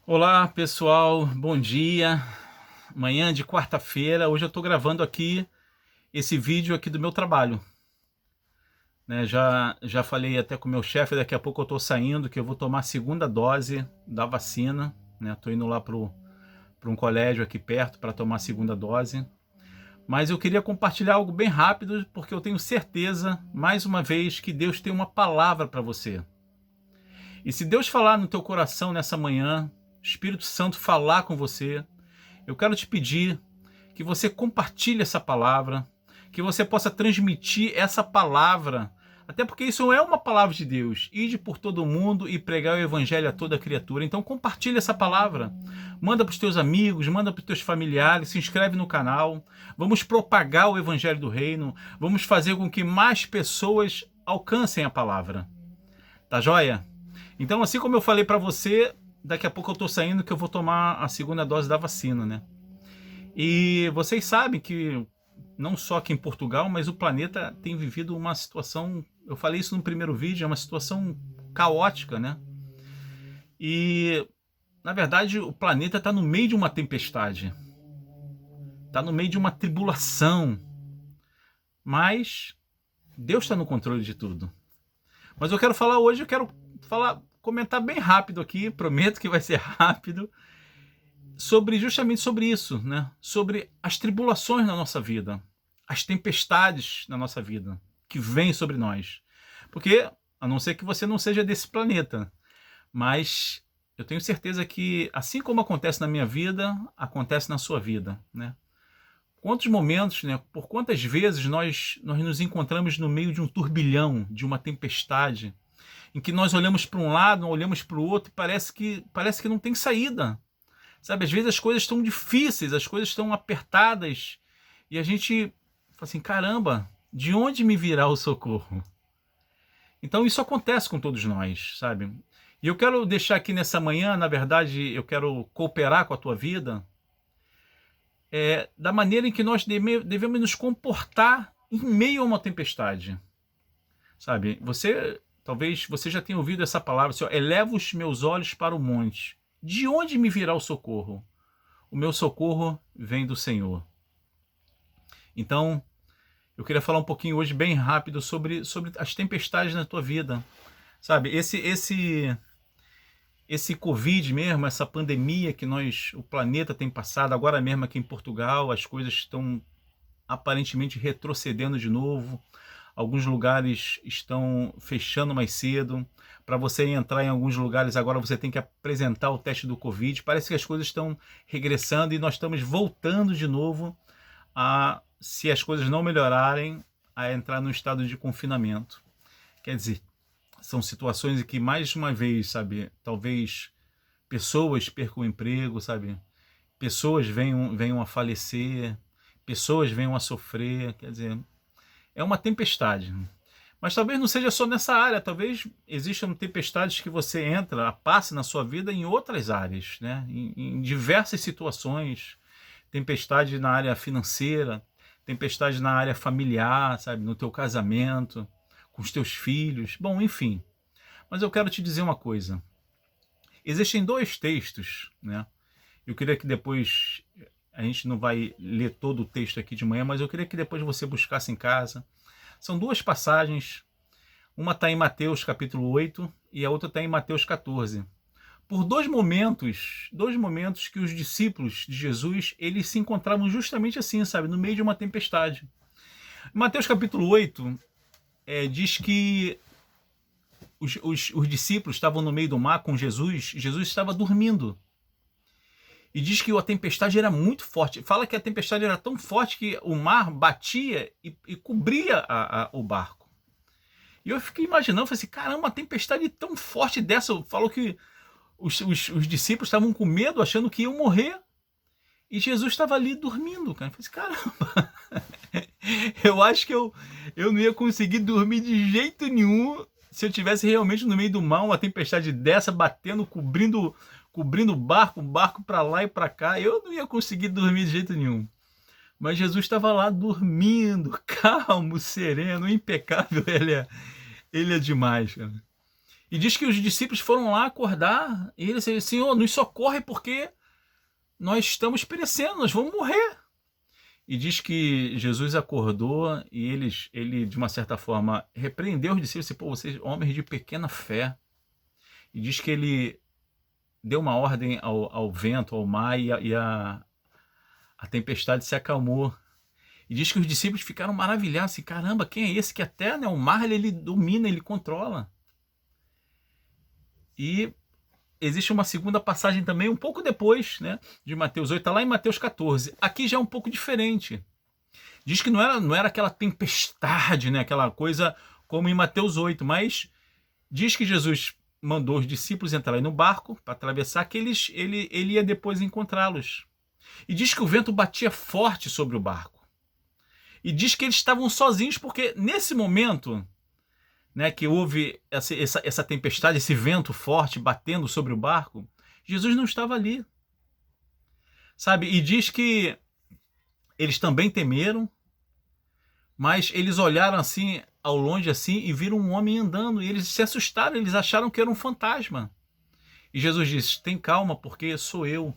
Olá pessoal, bom dia. Manhã de quarta-feira. Hoje eu estou gravando aqui esse vídeo aqui do meu trabalho, né? Já falei até com o meu chefe, daqui a pouco eu estou saindo, que eu vou tomar a segunda dose da vacina, né? Estou indo lá para um colégio aqui perto para tomar a segunda dose. Mas eu queria compartilhar algo bem rápido, porque eu tenho certeza, mais uma vez, que Deus tem uma palavra para você. E se Deus falar no teu coração nessa manhã, Espírito Santo falar com você, eu quero te pedir que você compartilhe essa palavra, que você possa transmitir essa palavra, até porque isso é uma palavra de Deus. Ide por todo mundo e pregar o evangelho a toda criatura. Então compartilhe essa palavra. Manda para os teus amigos, manda para os teus familiares, se inscreve no canal. Vamos propagar o evangelho do reino. Vamos fazer com que mais pessoas alcancem a palavra. Tá joia? Então, assim como eu falei para você, daqui a pouco eu estou saindo que eu vou tomar a segunda dose da vacina, né? E vocês sabem que não só aqui em Portugal, mas o planeta tem vivido uma situação, eu falei isso no primeiro vídeo, é uma situação caótica, né? E, na verdade, o planeta está no meio de uma tempestade, está no meio de uma tribulação, mas Deus está no controle de tudo. Mas eu quero falar hoje, comentar bem rápido aqui, prometo que vai ser rápido, justamente sobre isso, né? Sobre as tribulações na nossa vida, as tempestades na nossa vida que vêm sobre nós. Porque, a não ser que você não seja desse planeta, mas eu tenho certeza que, assim como acontece na minha vida, acontece na sua vida, né? Quantos momentos, né? Por quantas vezes nós nos encontramos no meio de um turbilhão, de uma tempestade, em que nós olhamos para um lado, olhamos para o outro e parece que não tem saída. Sabe, às vezes as coisas estão difíceis, as coisas estão apertadas e a gente fala assim, caramba, de onde me virá o socorro? Então isso acontece com todos nós, sabe? E eu quero deixar aqui nessa manhã, na verdade, eu quero cooperar com a tua vida, da maneira em que nós devemos nos comportar em meio a uma tempestade. Sabe, talvez você já tenha ouvido essa palavra, assim, ó, eleva os meus olhos para o monte. De onde me virá o socorro? O meu socorro vem do Senhor. Então, eu queria falar um pouquinho hoje, bem rápido, sobre as tempestades na tua vida. Sabe, esse Covid mesmo, essa pandemia que o planeta tem passado, agora mesmo aqui em Portugal, as coisas estão aparentemente retrocedendo de novo. Alguns lugares estão fechando mais cedo. Para você entrar em alguns lugares agora você tem que apresentar o teste do Covid. Parece que as coisas estão regressando e nós estamos voltando de novo se as coisas não melhorarem, a entrar no estado de confinamento. Quer dizer, são situações em que, mais uma vez, sabe, talvez pessoas percam o emprego, sabe, pessoas venham a falecer, pessoas venham a sofrer, quer dizer, é uma tempestade. Mas talvez não seja só nessa área, talvez existam tempestades que você passe na sua vida em outras áreas, né? Em diversas situações. Tempestade na área financeira, tempestade na área familiar, sabe? No teu casamento, com os teus filhos, bom, enfim. Mas eu quero te dizer uma coisa. Existem dois textos, né? Eu queria que depois, a gente não vai ler todo o texto aqui de manhã, mas eu queria que depois você buscasse em casa. São duas passagens, uma está em Mateus capítulo 8 e a outra está em Mateus 14. Por dois momentos que os discípulos de Jesus, eles se encontravam justamente assim, sabe, no meio de uma tempestade. Em Mateus capítulo 8, diz que os discípulos estavam no meio do mar com Jesus estava dormindo. E diz que a tempestade era muito forte. Fala que a tempestade era tão forte que o mar batia e cobria o barco. E eu fiquei imaginando, falei assim, caramba, uma tempestade tão forte dessa. Falou que os discípulos estavam com medo, achando que iam morrer. E Jesus estava ali dormindo, cara. Eu falei assim, caramba, eu acho que eu não ia conseguir dormir de jeito nenhum se eu tivesse realmente no meio do mar, uma tempestade dessa, batendo, cobrindo o barco para lá e para cá. Eu não ia conseguir dormir de jeito nenhum. Mas Jesus estava lá dormindo, calmo, sereno, impecável. Ele é demais, cara. E diz que os discípulos foram lá acordar, e ele disse, Senhor, nos socorre porque nós estamos perecendo, nós vamos morrer. E diz que Jesus acordou e ele de uma certa forma, repreendeu os discípulos, disse, pô, vocês homens de pequena fé. E diz que ele deu uma ordem ao vento, ao mar, e a tempestade se acalmou. E diz que os discípulos ficaram maravilhados, assim, caramba, quem é esse que até, né, o mar ele domina, ele controla. E existe uma segunda passagem também, um pouco depois, né, de Mateus 8, está lá em Mateus 14. Aqui já é um pouco diferente. Diz que não era aquela tempestade, né, aquela coisa como em Mateus 8, mas diz que Jesus mandou os discípulos entrarem no barco para atravessar, que ele ia depois encontrá-los. E diz que o vento batia forte sobre o barco. E diz que eles estavam sozinhos, porque nesse momento, né, que houve essa tempestade, esse vento forte batendo sobre o barco, Jesus não estava ali. Sabe? E diz que eles também temeram, mas eles olharam assim, ao longe assim, e viram um homem andando, e eles se assustaram, eles acharam que era um fantasma. E Jesus disse, tem calma, porque sou eu.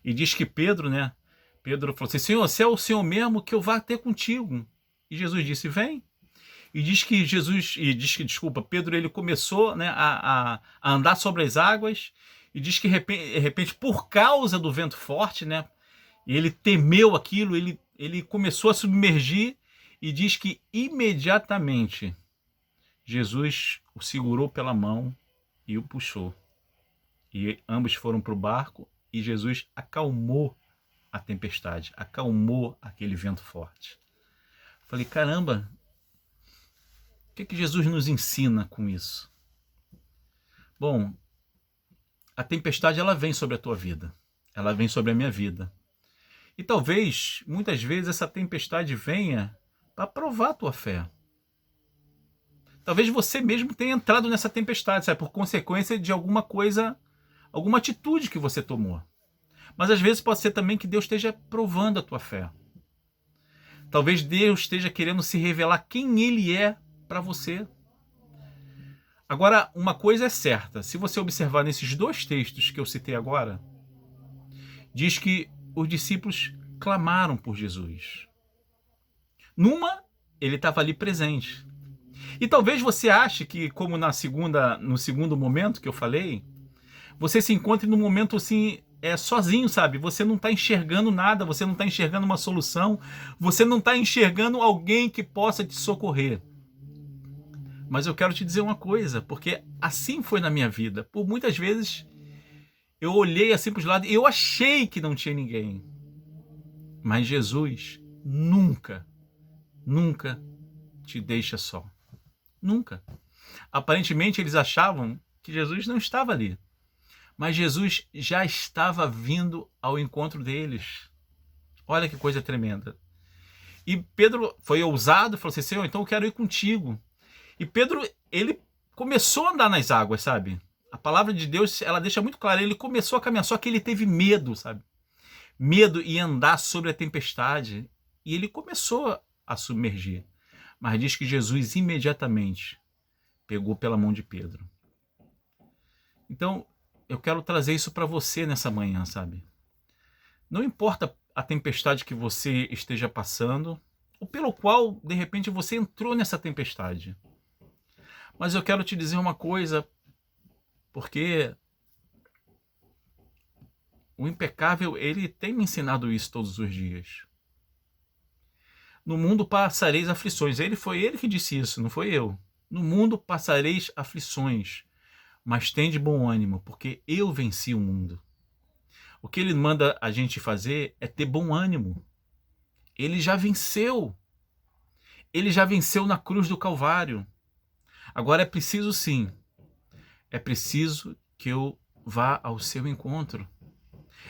E diz que Pedro, né, Pedro falou assim, Senhor, se é o Senhor mesmo, que eu vá ter contigo. E Jesus disse, vem. E diz que Pedro, ele começou, né, a andar sobre as águas, e diz que de repente, por causa do vento forte, né, ele temeu aquilo, ele começou a submergir, e diz que imediatamente Jesus o segurou pela mão e o puxou. E ambos foram para o barco, e Jesus acalmou a tempestade, acalmou aquele vento forte. Falei, caramba, o que Jesus nos ensina com isso? Bom, a tempestade ela vem sobre a tua vida, ela vem sobre a minha vida. E talvez, muitas vezes, essa tempestade venha para provar a tua fé. Talvez você mesmo tenha entrado nessa tempestade, sabe, por consequência de alguma coisa, alguma atitude que você tomou. Mas às vezes pode ser também que Deus esteja provando a tua fé. Talvez Deus esteja querendo se revelar quem Ele é para você. Agora, uma coisa é certa, se você observar nesses dois textos que eu citei agora, diz que os discípulos clamaram por Jesus. Numa, ele estava ali presente. E talvez você ache que, como no segundo momento que eu falei, você se encontre num momento assim, sozinho, sabe? Você não está enxergando nada, você não está enxergando uma solução, você não está enxergando alguém que possa te socorrer. Mas eu quero te dizer uma coisa, porque assim foi na minha vida. Por muitas vezes eu olhei assim para os lados e eu achei que não tinha ninguém. Mas Jesus nunca te deixa só. Nunca. Aparentemente eles achavam que Jesus não estava ali. Mas Jesus já estava vindo ao encontro deles. Olha que coisa tremenda. E Pedro foi ousado, falou assim, Senhor, então eu quero ir contigo. E Pedro, ele começou a andar nas águas, sabe? A palavra de Deus, ela deixa muito claro, ele começou a caminhar, só que ele teve medo, sabe? Medo em andar sobre a tempestade. E ele começou a submergir. Mas diz que Jesus imediatamente pegou pela mão de Pedro. Então, eu quero trazer isso para você nessa manhã, sabe? Não importa a tempestade que você esteja passando, ou pelo qual, de repente, você entrou nessa tempestade. Mas eu quero te dizer uma coisa, porque o impecável, ele tem me ensinado isso todos os dias. No mundo passareis aflições. Foi ele que disse isso, não foi eu. No mundo passareis aflições, mas tende bom ânimo, porque eu venci o mundo. O que ele manda a gente fazer é ter bom ânimo. Ele já venceu. Ele já venceu na cruz do Calvário. Agora é preciso sim. É preciso que eu vá ao seu encontro.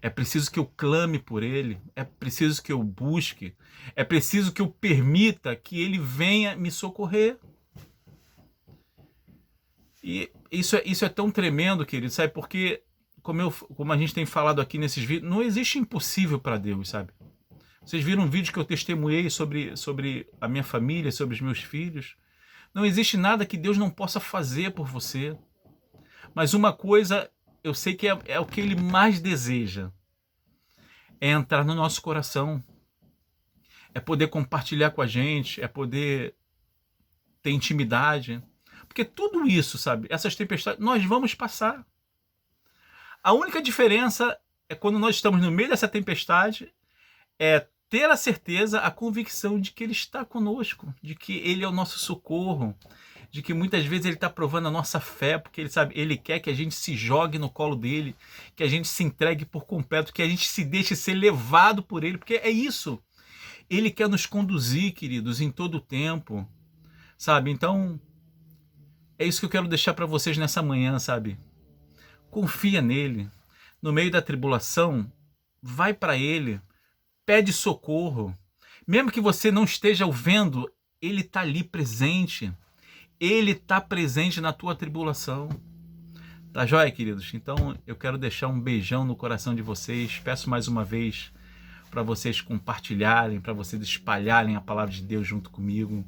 É preciso que eu clame por ele. É preciso que eu busque. É preciso que eu permita que ele venha me socorrer. E isso é tão tremendo, querido, sabe? Porque, como a gente tem falado aqui nesses vídeos, não existe impossível para Deus, sabe? Vocês viram um vídeo que eu testemunhei sobre a minha família, sobre os meus filhos. Não existe nada que Deus não possa fazer por você. Mas uma coisa eu sei que é o que Ele mais deseja. É entrar no nosso coração. É poder compartilhar com a gente. É poder ter intimidade. Porque tudo isso, sabe? Essas tempestades, nós vamos passar. A única diferença é quando nós estamos no meio dessa tempestade, é ter a certeza, a convicção de que Ele está conosco, de que Ele é o nosso socorro, de que muitas vezes Ele está provando a nossa fé, porque Ele sabe, Ele quer que a gente se jogue no colo dEle, que a gente se entregue por completo, que a gente se deixe ser levado por Ele, porque é isso. Ele quer nos conduzir, queridos, em todo o tempo, sabe? Então, é isso que eu quero deixar para vocês nessa manhã, sabe? Confia nele. No meio da tribulação, vai para Ele, pede socorro. Mesmo que você não esteja o vendo, Ele está ali presente. Ele está presente na tua tribulação. Tá joia, queridos? Então eu quero deixar um beijão no coração de vocês. Peço mais uma vez para vocês compartilharem, para vocês espalharem a palavra de Deus junto comigo.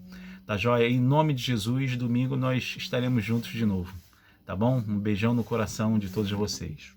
Tá joia? Em nome de Jesus, domingo nós estaremos juntos de novo. Tá bom? Um beijão no coração de todos vocês.